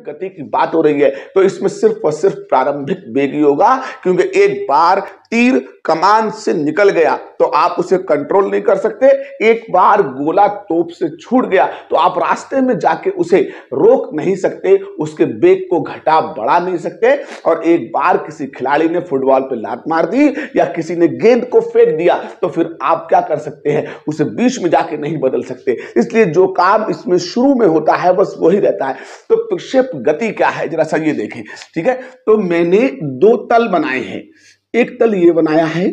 गति की बात हो रही है तो इसमें सिर्फ और सिर्फ प्रारंभिक वेग ही होगा, क्योंकि एक बार तीर कमान से निकल गया तो आप उसे कंट्रोल नहीं कर सकते। एक बार गोला तोप से छूट गया तो आप रास्ते में जाके उसे रोक नहीं सकते, उसके वेग को घटा बढ़ा नहीं सकते। और एक बार किसी खिलाड़ी ने फुटबॉल पे लात मार दी या किसी ने गेंद को फेंक दिया तो फिर आप क्या कर सकते हैं, उसे बीच में जाके नहीं बदल सकते। इसलिए जो काम इसमें शुरू में होता है बस वही रहता है। तो प्रक्षेप गति क्या है जरा सा ये देखें, ठीक है। तो मैंने दो तल बनाए हैं, एक तल ये बनाया है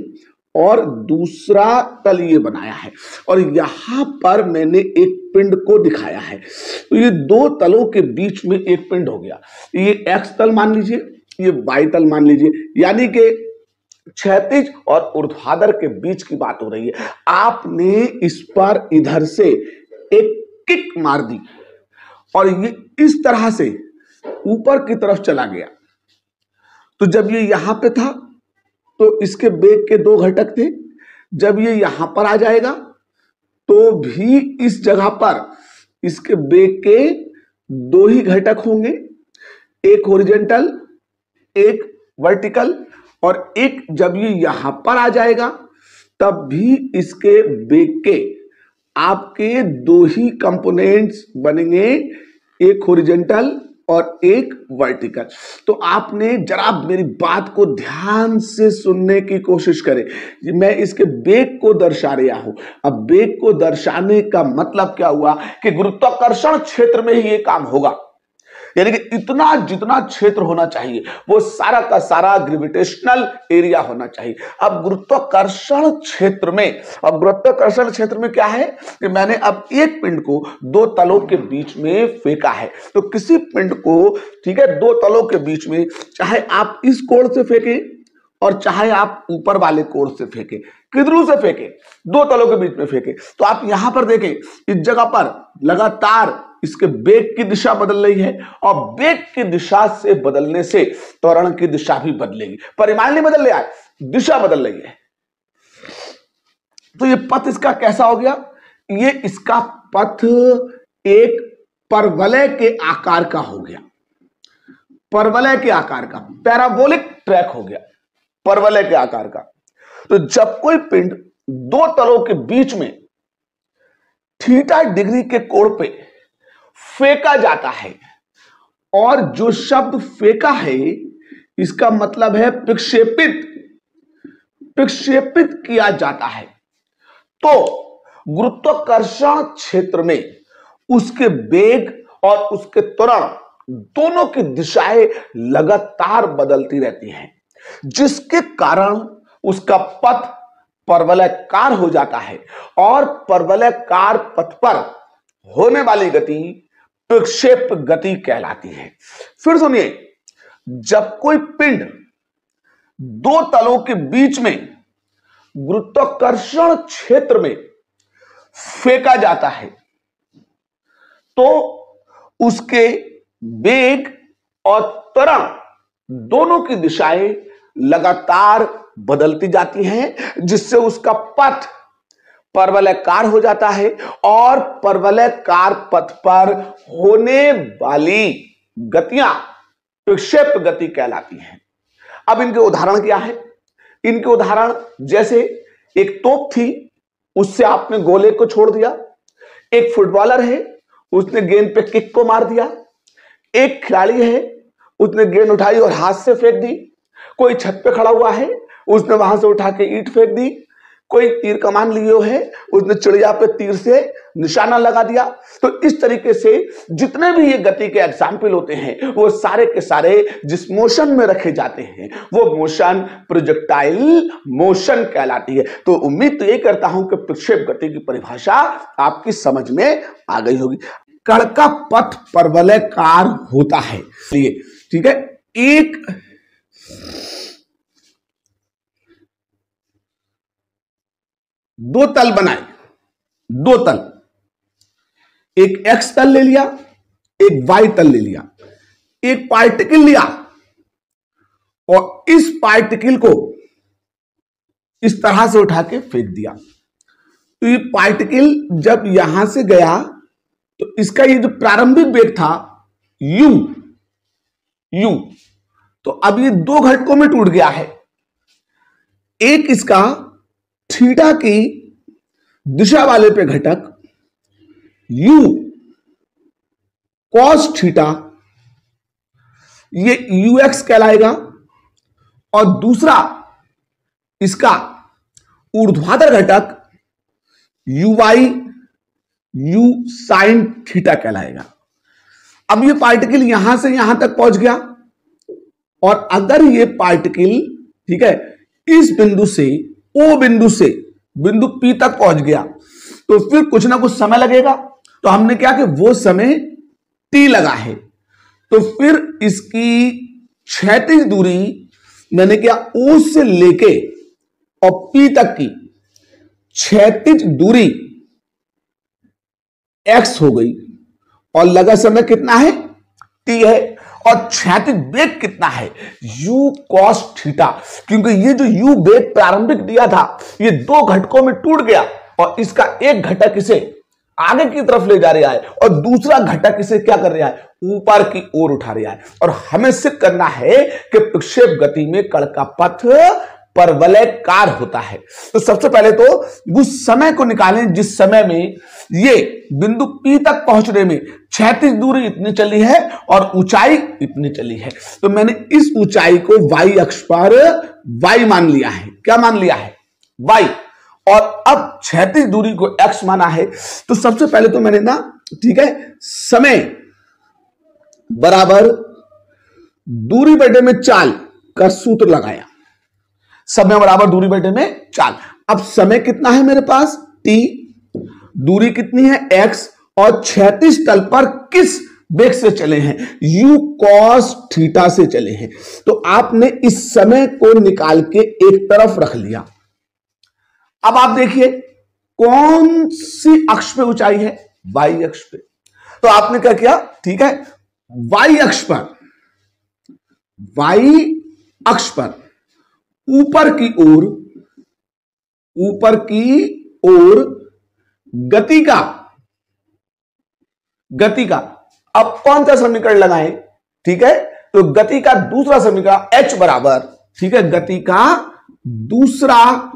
और दूसरा तल ये बनाया है, और यहां पर मैंने एक पिंड को दिखाया है। तो ये दो तलों के बीच में एक पिंड हो गया। ये एक्स तल मान लीजिए, ये वाई तल मान लीजिए, यानी कि क्षैतिज और ऊर्ध्वाधर के बीच की बात हो रही है। आपने इस पर इधर से एक किक मार दी और ये इस तरह से ऊपर की तरफ चला गया। तो जब ये यहां पे था तो इसके वेग के दो घटक थे, जब ये यहां पर आ जाएगा तो भी इस जगह पर इसके वेग के दो ही घटक होंगे, एक हॉरिजॉन्टल एक वर्टिकल, और एक जब ये यहां पर आ जाएगा तब भी इसके वेग के आपके दो ही कंपोनेंट्स बनेंगे, एक हॉरिजॉन्टल और एक वर्टिकल। तो आपने जरा मेरी बात को ध्यान से सुनने की कोशिश करें। मैं इसके वेग को दर्शा रहा हूं। अब वेग को दर्शाने का मतलब क्या हुआ कि गुरुत्वाकर्षण क्षेत्र में ही ये काम होगा, यानी कि इतना जितना क्षेत्र होना चाहिए वो सारा का सारा ग्रेविटेशनल एरिया होना चाहिए। अब गुरुत्वाकर्षण क्षेत्र में, अब गुरुत्वाकर्षण क्षेत्र में क्या है कि मैंने अब एक पिंड को दो तलों के बीच में फेंका है। तो किसी पिंड को, ठीक है, दो तलों के बीच में, चाहे आप इस कोण से फेंके और चाहे आप ऊपर वाले कोण से फेंके, किधरों से फेंके, दो तलों के बीच में फेंके, तो आप यहां पर देखें इस जगह पर लगातार इसके वेग की दिशा बदल रही है, और वेग की दिशा से बदलने से त्वरण की दिशा भी बदलेगी। परिमाण नहीं बदल रहा है, दिशा बदल रही है। तो ये पथ इसका कैसा हो गया, ये इसका पथ एक परवलय के आकार का हो गया, परवलय के आकार का, पैराबोलिक ट्रैक हो गया, परवलय के आकार का। तो जब कोई पिंड दो तलों के बीच में थीटा डिग्री के कोण पे फेंका जाता है, और जो शब्द फेंका है इसका मतलब है प्रक्षेपित, प्रक्षेपित किया जाता है, तो गुरुत्वाकर्षण क्षेत्र में उसके वेग और उसके त्वरण दोनों की दिशाएं लगातार बदलती रहती हैं, जिसके कारण उसका पथ परवलयकार हो जाता है, और परवलयकार पथ पर होने वाली गति प्रक्षेप गति कहलाती है। फिर सुनिए, जब कोई पिंड दो तलों के बीच में गुरुत्वाकर्षण क्षेत्र में फेंका जाता है तो उसके वेग और त्वरण दोनों की दिशाएं लगातार बदलती जाती हैं, जिससे उसका पथ परवलयकार हो जाता है, और परवलयकार पथ पर होने वाली गतियां प्रक्षेप गति कहलाती हैं। अब इनके उदाहरण क्या है? इनके उदाहरण जैसे एक तोप थी, उससे आपने गोले को छोड़ दिया, एक फुटबॉलर है, उसने गेंद पे किक को मार दिया, एक खिलाड़ी है, उसने गेंद उठाई और हाथ से फेंक दी, कोई छत पे खड़ा हुआ है, उसने वहां से उठा के ईंट फेंक दी, कोई तीर कमान लिए है, उसने चिड़िया पे तीर से निशाना लगा दिया। तो इस तरीके से जितने भी ये गति के एग्जाम्पल होते हैं वो सारे के सारे जिस मोशन में रखे जाते हैं वो मोशन प्रोजेक्टाइल मोशन कहलाती है। तो उम्मीद तो ये करता हूं कि प्रक्षेप गति की परिभाषा आपकी समझ में आ गई होगी। कण का पथ परवलयकार होता है, ठीक है। एक दो तल बनाए, दो तल, एक एक्स तल ले लिया, एक वाई तल ले लिया, एक पार्टिकल लिया और इस पार्टिकल को इस तरह से उठा के फेंक दिया। तो ये पार्टिकल जब यहां से गया तो इसका ये जो प्रारंभिक वेग था u, u। तो अब ये दो घटकों में टूट गया है, एक इसका थीटा की दिशा वाले पे घटक u cos थीटा, ये ux कहलाएगा, और दूसरा इसका ऊर्ध्वाधर घटक uy u sin थीटा कहलाएगा। अब ये पार्टिकल यहां से यहां तक पहुंच गया, और अगर ये पार्टिकल ठीक है इस बिंदु से ओ बिंदु से बिंदु P तक पहुंच गया, तो फिर कुछ ना कुछ समय लगेगा। तो हमने क्या कि वो समय T लगा है, तो फिर इसकी क्षैतिज दूरी मैंने क्या O से लेके और P तक की क्षैतिज दूरी x हो गई, और लगा समय कितना है t है, और क्षैतिज वेग कितना है u cos थीटा, क्योंकि ये जो u वेग प्रारंभिक दिया था ये दो घटकों में टूट गया, और इसका एक घटक इसे आगे की तरफ ले जा रहा है और दूसरा घटक इसे क्या कर रहा है ऊपर की ओर उठा रहा है। और हमें सिद्ध करना है कि प्रक्षेप गति में कण का पथ परवलयकार होता है। तो सबसे पहले तो उस समय को निकालें जिस समय में ये बिंदु P तक पहुंचने में क्षैतिज दूरी इतनी चली है और ऊंचाई इतनी चली है। तो मैंने इस ऊंचाई को y अक्ष पर y मान लिया है। क्या मान लिया है y, और अब क्षैतिज दूरी को x माना है। तो सबसे पहले तो मैंने ना ठीक है समय बराबर दूरी बटे में चाल का सूत्र लगाया, समय बराबर दूरी बटे में चाल। अब समय कितना है मेरे पास t, दूरी कितनी है x, और क्षैतिज तल पर किस वेग से चले हैं u cos थीटा से चले हैं। तो आपने इस समय को निकाल के एक तरफ रख लिया। अब आप देखिए कौन सी अक्ष पे ऊंचाई है y अक्ष पे। तो आपने क्या किया ठीक है y अक्ष पर ऊपर की ओर गति का अब कौन सा समीकरण लगाएं ठीक है, तो गति का दूसरा समीकरण h बराबर ठीक है गति का दूसरा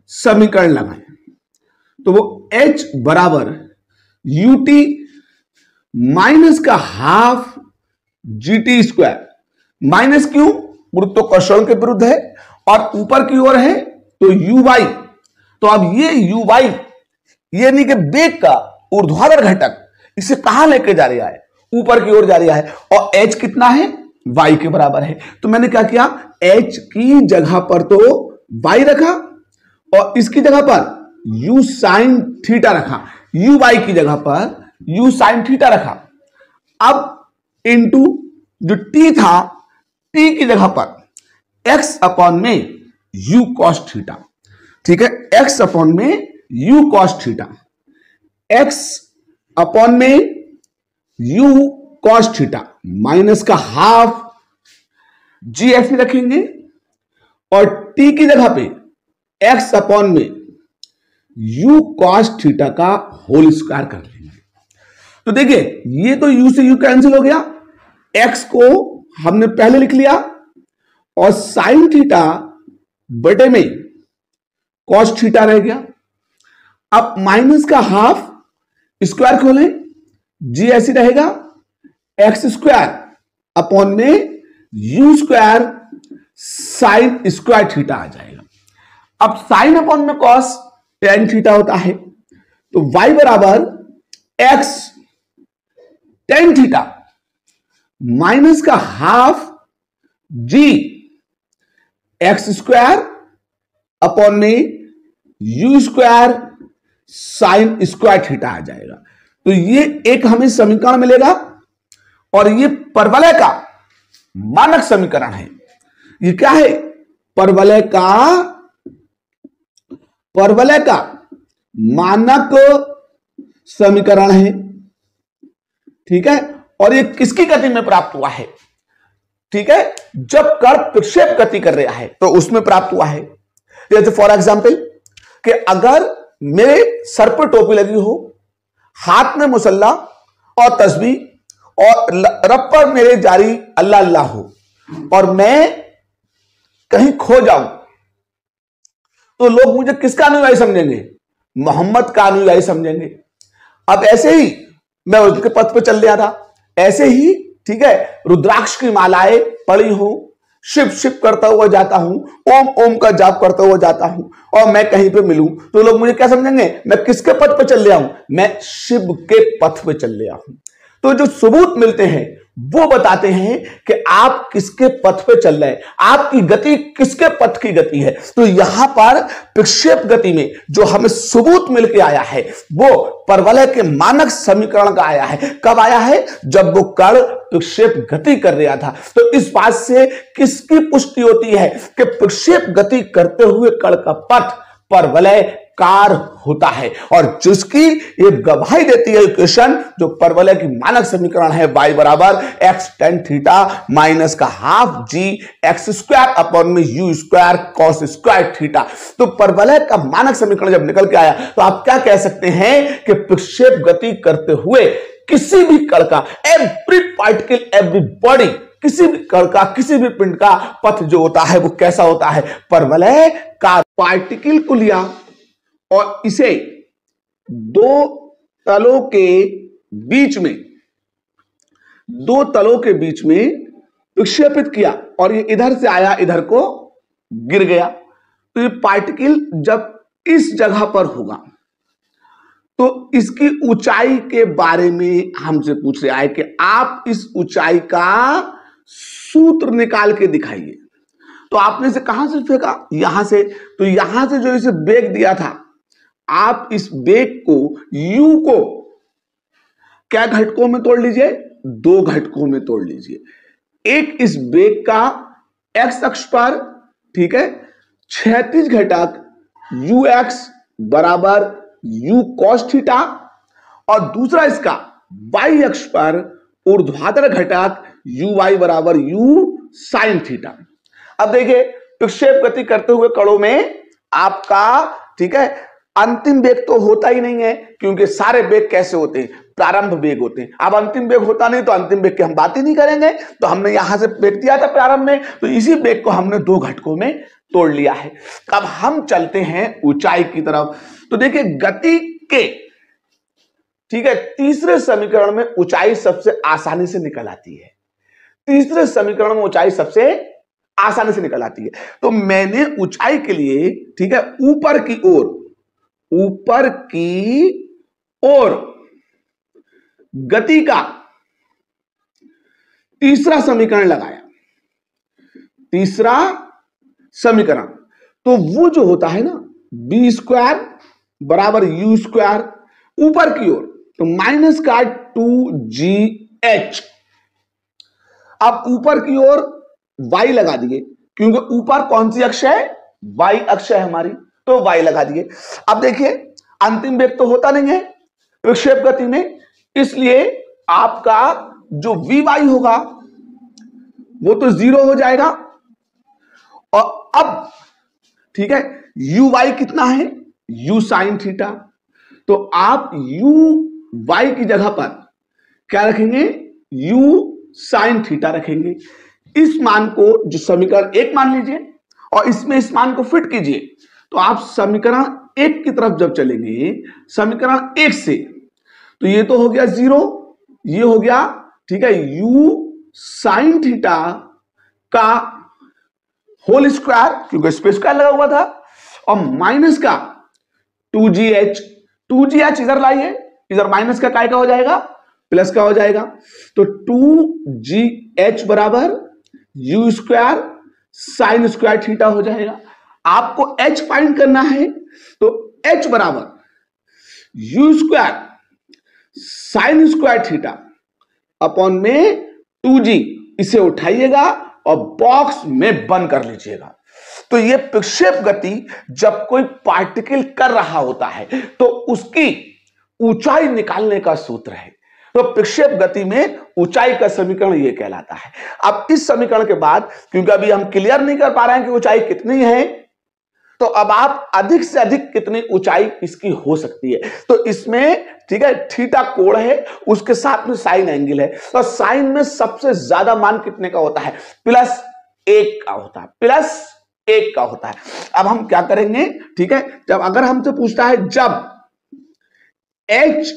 समीकरण लगाएं, तो वो h बराबर ut माइनस का हाफ gt स्क्वायर। माइनस क्यों, गुरुत्वाकर्षण के विरुद्ध है और ऊपर की ओर है तो uy। तो अब ये uy ये नहीं कि वेग का ऊर्ध्वाधर घटक इसे कहां लेके जा रहा है ऊपर की ओर जा रहा है, और h कितना है y के बराबर है। तो मैंने क्या किया h की जगह पर तो y रखा और इसकी जगह पर u sin थीटा रखा, uy की जगह पर u sin थीटा रखा। अब इंटू जो t था t की जगह पर x अपॉन में u cos थीटा, ठीक है x अपॉन में u cos theta, x upon में u cos थीटा माइनस का हाफ जी ऐसे रखेंगे, और t की जगह पे x अपॉन में u cos थीटा का होल स्क्वायर कर लेंगे। तो देखिए ये तो u से u कैंसिल हो गया, x को हमने पहले लिख लिया और साइन थीटा बटे में cos थीटा रह गया। अब माइनस का हाफ स्क्वायर खोलें, जी ऐसी रहेगा एक्स स्क्वायर अपॉन में u square sine square theta आ जाएगा। अब साइन अपॉन में cos tan थीटा होता है, तो y बराबर x tan थीटा माइनस का half g X square upon में u square sine square theta आ जाएगा। तो ये एक हमें समीकरण मिलेगा, और ये परवलय का मानक समीकरण है। ये क्या है परवलय का मानक समीकरण है, ठीक है। और ये किसकी गति में प्राप्त हुआ है, ठीक है, जब कण प्रक्षेप गति कर रहा है तो उसमें प्राप्त हुआ है। जैसे फॉर एग्जांपल कि अगर मेरे सर पर टोपी लगी हो, हाथ में मुसल्ला और तस्बीह और रब पर मेरे जारी अल्लाह अल्लाह हो और मैं कहीं खो जाऊं तो लोग मुझे किसका अनुयायी समझेंगे? मोहम्मद का अनुयायी समझेंगे। अब ऐसे ही मैं उसके पथ पे चल रहा था, ऐसे ही ठीक है, रुद्राक्ष की मालाएं पड़ी हूं, शिव शिव करता हुआ जाता हूं, ओम ओम का जाप करता हुआ जाता हूं और मैं कहीं पे मिलूं तो लोग मुझे क्या समझेंगे? मैं किसके पथ पे चल रहा हूं? मैं शिव के पथ पे चल रहा हूं। तो जो सबूत मिलते हैं वो बताते हैं कि आप किसके पथ पे चल रहे हैं, आपकी गति किसके पथ की गति है। तो यहां पर विक्षेप गति में जो हमें सबूत मिलके आया है वो परवलय के मानक समीकरण का आया है। कब आया है? जब वो कण विक्षेप गति कर रहा था। तो इस बात से किसकी पुष्टि होती है कि विक्षेप गति करते हुए कण का पथ परवलय कार होता है और जिसकी ये गवाही देती है इक्वेशन जो परवलय की मानक समीकरण है y बराबर x tan थीटा माइनस का half g x square upon में u square cos square theta. तो परवलय का मानक समीकरण जब निकल के आया तो आप क्या कह सकते हैं कि विक्षेप गति करते हुए किसी भी कण का, एवरी पार्टिकल एवरी बॉडी, किसी भी कण का, किसी भी पिंड का पथ जो होता है वो कैसा होता है? परवलय का। पार्टिकल को लिया और इसे दो तलों के बीच में विक्षेपित किया और ये इधर से आया, इधर को गिर गया। तो ये पार्टिकल जब इस जगह पर होगा तो इसकी ऊंचाई के बारे में हमसे पूछ रहा है कि आप इस ऊंचाई का सूत्र निकाल के दिखाइए। तो आपने इसे कहां से फेंका? यहां से। तो यहां से जो इसे बेग दिया था, आप इस बेग को u को क्या घटकों में तोड़ लीजिए? दो घटकों में तोड़ लीजिए। एक इस बेग का x अक्ष पर, ठीक है, क्षैतिज घटक ux बराबर u cos थीटा और दूसरा इसका y अक्ष पर ऊर्ध्वाधर घटक uy बराबर u sin थीटा। अब देखिए विक्षेप गति करते हुए कणों में आपका, ठीक है, अंतिम वेग तो होता ही नहीं है क्योंकि सारे वेग कैसे होते हैं? प्रारंभ वेग होते हैं। अब अंतिम वेग होता नहीं तो अंतिम वेग की हम बात ही नहीं करेंगे। तो हमने यहां से वेग दिया था प्रारंभ में, तो इसी वेग को हमने दो घटकों में तोड़ लिया है। अब हम चलते हैं ऊंचाई की तरफ। तो देखिए गति के, ठीक है, तीसरे समीकरण में ऊंचाई सबसे आसानी से निकल आती है। तीसरे समीकरण में ऊंचाई सबसे आसानी से निकल आती है। तो मैंने ऊंचाई के लिए, ठीक है, ऊपर की ओर गति का तीसरा समीकरण लगाया। तीसरा समीकरण तो वो जो होता है ना बी स्क्वायर बराबर यू स्क्वायर, ऊपर की ओर तो माइनस का 2gh। अब ऊपर की ओर y लगा दिए क्योंकि ऊपर कौन सी अक्ष है? y अक्ष है हमारी, तो y लगा दिए। अब देखिए अंतिम वेग तो होता नहीं है विक्षेप गति में, इसलिए आपका जो vy होगा वो तो 0 हो जाएगा। और अब ठीक है uy कितना है? u sin theta. तो आप uy की जगह पर क्या रखेंगे? u sin थीटा रखेंगे। इस मान को जो समीकरण 1 मान लीजिए और इसमें इस मान को फिट कीजिए। तो आप समीकरण 1 की तरफ जब चलेंगे, समीकरण 1 से, तो ये तो हो गया 0, ये हो गया, ठीक है, u sin थीटा का होल स्क्वायर क्योंकि इस पे स्क्वायर लगा हुआ था और माइनस का 2gh। 2gh इधर लाइए, इधर माइनस का काय का हो जाएगा? प्लस का हो जाएगा। तो 2gh बराबर u square sine square theta हो जाएगा। आपको h फाइंड करना है तो h बराबर u square sine square theta upon में 2g, इसे उठाइएगा और बॉक्स में बंद कर लीजिएगा। तो ये विक्षेप गति जब कोई पार्टिकल कर रहा होता है तो उसकी ऊंचाई निकालने का सूत्र है। तो विक्षेप गति में ऊंचाई का समीकरण यह कहलाता है। अब इस समीकरण के बाद, क्योंकि अभी हम क्लियर नहीं कर पा रहे हैं कि ऊंचाई कितनी है, तो अब आप अधिक से अधिक कितनी ऊंचाई इसकी हो सकती है, तो इसमें ठीक है थीटा कोण है, उसके साथ में साइन एंगल है, तो साइन में सबसे ज्यादा मान कितने का होता है, +1 का होता है, +1 का होता है। अब हम क्या करेंगे, ठीक है, जब अगर हमसे पूछता है जब h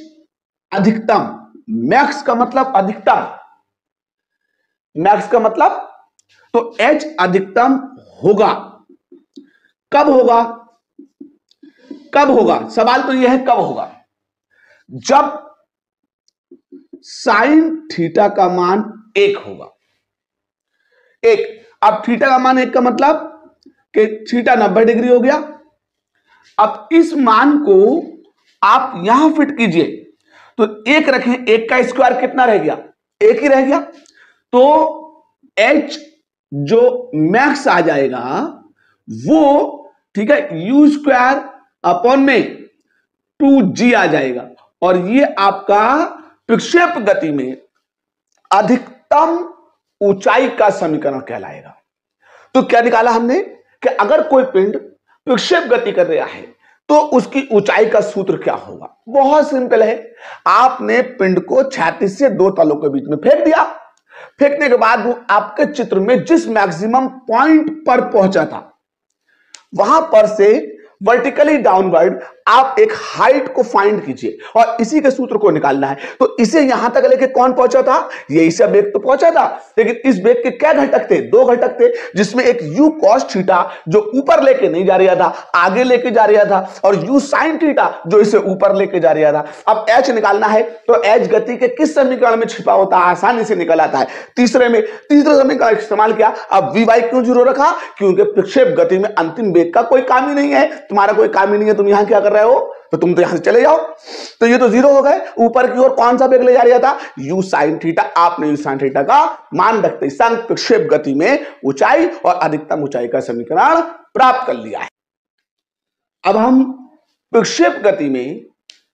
अधिकतम, मैक्स का मतलब अधिकतम, मैक्स का मतलब, तो h अधिकतम होगा, कब होगा, कब होगा, सवाल तो यह है कब होगा, जब साइन थीटा का मान 1 होगा, 1। अब थीटा का मान 1 का मतलब कि थीटा 90 डिग्री हो गया। अब इस मान को आप यहां फिट कीजिए, तो 1 रखें, 1 का स्क्वायर कितना रह गया, 1 ही रह गया, तो h जो मैक्स आ जाएगा वो ठीक है u² अपॉन में 2g आ जाएगा, और ये आपका विक्षेप गति में अधिकतम ऊंचाई का समीकरण कहलाएगा। तो क्या निकाला हमने कि अगर कोई पिंड विक्षेप गति कर रहा है तो उसकी ऊंचाई का सूत्र क्या होगा, बहुत सिंपल है, आपने पिंड को क्षैतिज से 2 तलों के बीच में फेंक दिया, फेंकने के बाद वो आपके चित्र में जिस मैक्सिमम पॉइंट पर पहुंचा था वहां पर से वर्टिकली डाउनवर्ड आप एक हाइट को फाइंड कीजिए और इसी के सूत्र को निकालना है। तो इसे यहां तक लेके कौन पहुंचा था, यही सब वेग तो पहुंचा था, लेकिन इस वेग के क्या घटक थे, 2 घटक थे, जिसमें एक u cos थीटा जो ऊपर लेके नहीं जा रहा था, आगे लेके जा रहा था, और u sin थीटा जो इसे ऊपर लेके जा रहा था। अब h निकालना है, तो h गति के किस समीकरण में छिपा होता है, आसानी से निकल आता है, तीसरे में, तीसरे समीकरण इस्तेमाल किया। अब vy क्यों 0 रखा, क्योंकि विक्षेप गति में अंतिम वेग का कोई काम ही नहीं है, तुम्हारा कोई काम ही नहीं है, तुम यहां क्या कर रहे हो, तो तुम तो यहां से चले जाओ, तो ये तो 0 हो गए। ऊपर की ओर कौन सा वेग ले जा रहा था, u sin थीटा, आपने u sin थीटा का मान रखते संग विक्षेप गति में ऊंचाई और अधिकतम ऊंचाई का समीकरण प्राप्त कर लिया है। अब हम विक्षेप गति में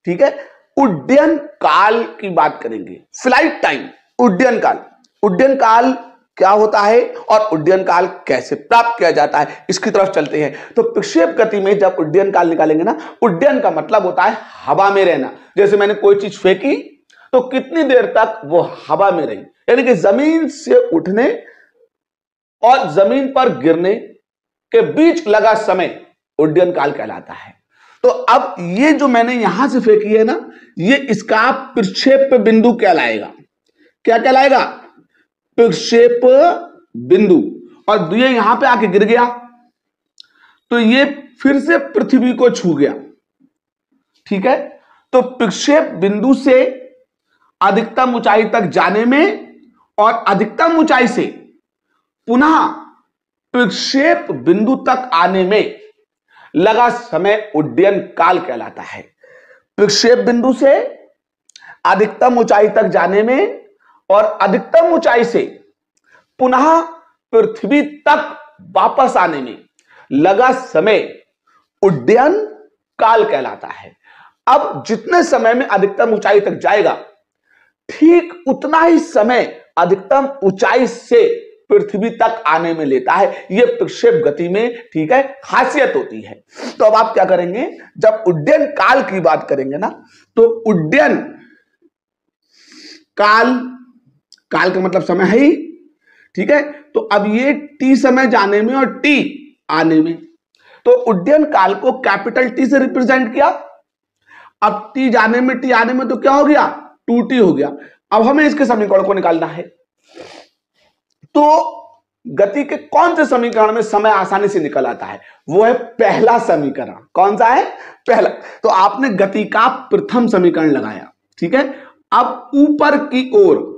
ठीक है उड्डयन काल की बात करेंगे, फ्लाइट टाइम, उड्डयन काल, उड्डयन काल क्या होता है और उड्डयन काल कैसे प्राप्त किया जाता है, इसकी तरफ चलते हैं। तो विक्षेप गति में जब उड्डयन काल निकालेंगे ना, उड्डयन का मतलब होता है हवा में रहना, जैसे मैंने कोई चीज फेंकी तो कितनी देर तक वो हवा में रही, यानी कि जमीन से उठने और जमीन पर गिरने के बीच लगा समय उड्डयन काल कहलाता है। तो अब ये जो मैंने यहां से फेंकी है ना, ये इसका प्रक्षेप बिंदु कहलाएगा, क्या कहलाएगा, प्रक्षेप बिंदु, और ये यहां पे आके गिर गया तो ये फिर से पृथ्वी को छू गया, ठीक है। तो प्रक्षेप बिंदु से अधिकतम ऊंचाई तक जाने में और अधिकतम ऊंचाई से पुनः प्रक्षेप बिंदु तक आने में लगा समय उड्डयन काल कहलाता है। प्रक्षेप बिंदु से अधिकतम ऊंचाई तक जाने में और अधिकतम ऊंचाई से पुनः पृथ्वी तक वापस आने में लगा समय उड्डयन काल कहलाता है। अब जितने समय में अधिकतम ऊंचाई तक जाएगा, ठीक उतना ही समय अधिकतम ऊंचाई से पृथ्वी तक आने में लेता है। यह प्रक्षेप गति में ठीक है खासियत होती है। तो अब आप क्या करेंगे, जब उड्डयन काल की बात करेंगे ना, तो उड्डयन काल, काल का मतलब समय है ही, ठीक है। तो अब ये t समय जाने में और t आने में, तो उड्डयन काल को कैपिटल T से रिप्रेजेंट किया। अब t जाने में t आने में तो क्या हो गया, 2t हो गया। अब हमें इसके समीकरण को निकालना है, तो गति के कौन से समीकरण में समय आसानी से निकल आता है, वो है पहला समीकरण। कौन सा है, पहला। तो आपने गति का प्रथम समीकरण लगाया, ठीक है। अब ऊपर की ओर,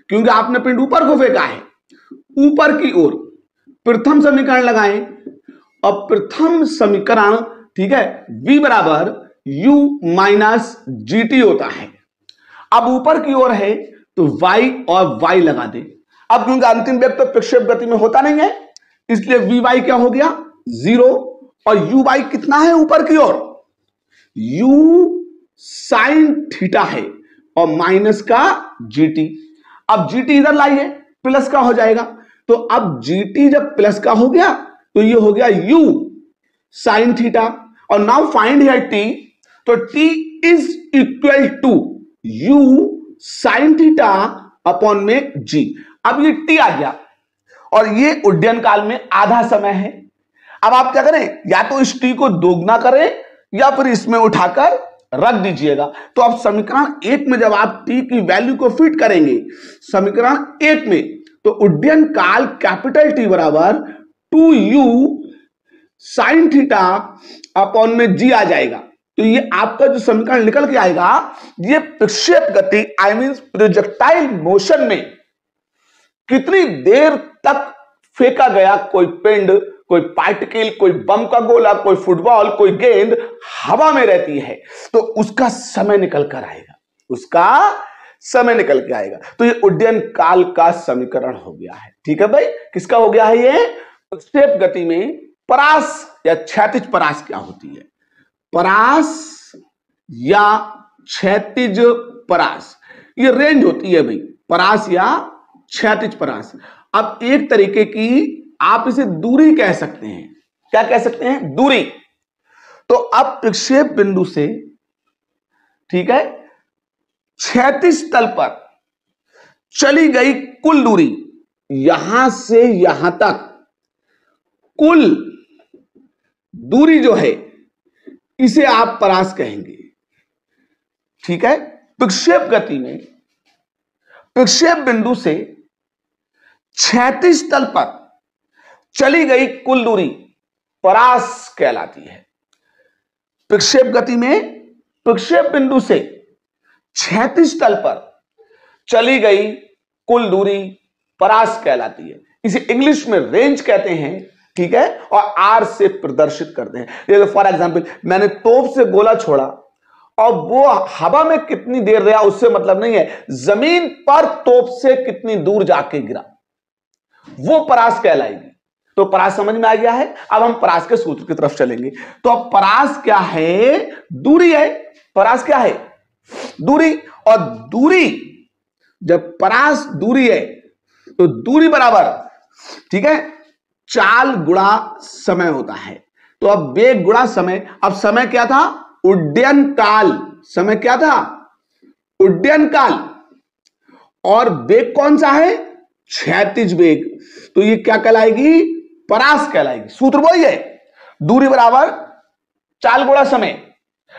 क्योंकि आपने पिंड ऊपर को फेंका है, ऊपर की ओर प्रथम समीकरण लगाएं, और प्रथम समीकरण ठीक है v बराबर u माइनस GT होता है। अब ऊपर की ओर है तो y और y लगा दे। अब क्योंकि अंतिम वेग तो प्रक्षेप गति में होता नहीं है, इसलिए vy क्या हो गया 0, और uy कितना है ऊपर की ओर, u sin थीटा है और माइनस का GT। अब GT इधर लाइए, प्लस का हो जाएगा, तो अब GT जब प्लस का हो गया तो ये हो गया u साइन थीटा, और नाउ फाइंड हियर टी, तो T is equal to U sine theta upon में जी। अब ये टी आ गया और ये उड्डयन काल में आधा समय है। अब आप क्या करें, या तो इस टी को दोगुना करें या फिर इसमें उठाकर रख दीजिएगा। तो अब समीकरण 1 में जब आप टी की वैल्यू को फिट करेंगे समीकरण 1 में, तो उड्डयन काल कैपिटल टी बराबर 2u साइन थीटा अपॉन में जी आ जाएगा। तो ये आपका जो समीकरण निकल के आएगा, ये प्रक्षेप गति आई मीन प्रोजेक्टाइल मोशन में कितनी देर तक फेंका गया कोई पिंड, कोई पार्टिकल, कोई बम का गोला, कोई फुटबॉल, कोई गेंद हवा में रहती है, तो उसका समय निकल कर आएगा, उसका समय निकल के आएगा। तो ये उड्डयन काल का समीकरण हो गया है। ठीक है भाई, किसका हो गया है ये? प्रक्षेप गति में परास या क्षैतिज परास क्या होती है? परास या क्षैतिज परास, ये रेंज होती है भाई, परास या क्षैतिज परास। अब एक तरीके की आप इसे दूरी कह सकते हैं। क्या कह सकते हैं? दूरी। तो अब प्रक्षेप बिंदु से, ठीक है, क्षैतिज तल पर चली गई कुल दूरी, यहां से यहां तक कुल दूरी जो है इसे आप परास कहेंगे। ठीक है, प्रक्षेप गति में प्रक्षेप बिंदु से क्षैतिज तल पर चली गई कुल दूरी परास कहलाती है। प्रक्षेप गति में प्रक्षेप बिंदु से क्षैतिज तल पर चली गई कुल दूरी परास कहलाती है। इसे इंग्लिश में रेंज कहते हैं। ठीक है, और आर से प्रदर्शित करते हैं। जैसे फॉर एग्जांपल, मैंने तोप से गोला छोड़ा और वो हवा में कितनी देर रहा उससे मतलब नहीं है, जमीन पर तोप से कितनी दूर जाके गिरा, वो परास कहलाएगी। तो परास समझ में आ गया है। अब हम परास के सूत्र की तरफ चलेंगे। तो अब परास क्या है? दूरी है। परास क्या है? दूरी। और दूरी, जब परास दूरी है तो दूरी बराबर, ठीक है, चाल गुणा समय होता है। तो अब वेग गुणा समय। अब समय क्या था? उड्डयन काल। समय क्या था? उड्डयन काल। और वेग कौन सा है? क्षैतिज वेग। तो ये क्या कहलाएगी? परास कहलाएगी। सूत्र वही है, दूरी बराबर चाल गुणा समय।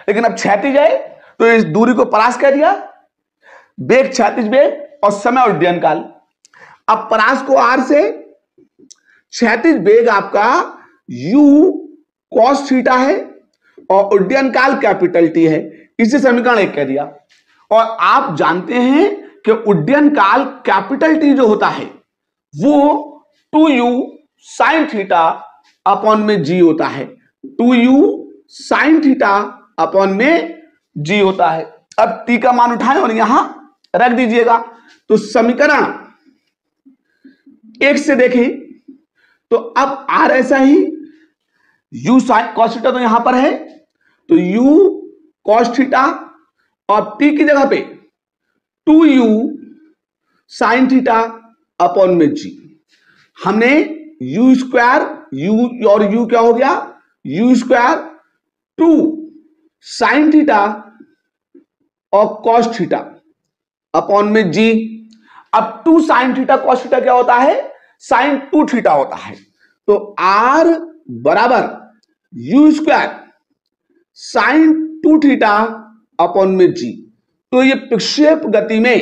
लेकिन अब क्षैतिज है तो इस दूरी को परास कह दिया, वेग क्षैतिज वेग और समय उड्डयन काल। अब परास को आर से, क्षैतिज वेग आपका u cos थीटा है और उड्डयन काल कैपिटल टी है। इसे समीकरण 1 कह दिया। और आप जानते हैं कि उड्डयन काल कैपिटल टी जो होता है वो 2u साइन थीटा अपॉन में जी होता है। 2u साइन थीटा अपॉन में जी होता है। अब टी का मान उठाएं और यहां रख दीजिएगा। तो समीकरण 1 से देखें तो अब आर ऐसा ही, u साइन कॉस थीटा तो यहां पर है, तो u कॉस थीटा और t की जगह पे 2u साइन थीटा अपॉन में g। हमने u स्क्वायर, u और u क्या हो गया? u स्क्वायर 2 साइन थीटा और कॉस थीटा अपॉन में g। अब 2 साइन थीटा कॉस थीटा क्या होता है? साइन 2 थीटा होता है। तो r बराबर u square sign 2 theta upon में g। तो ये प्रक्षेप गति में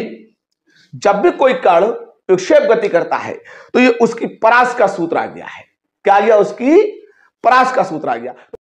जब भी कोई कण प्रक्षेप गति करता है तो ये उसकी परास का सूत्र आ गया है। क्या आ गया? उसकी परास का सूत्र आ गया।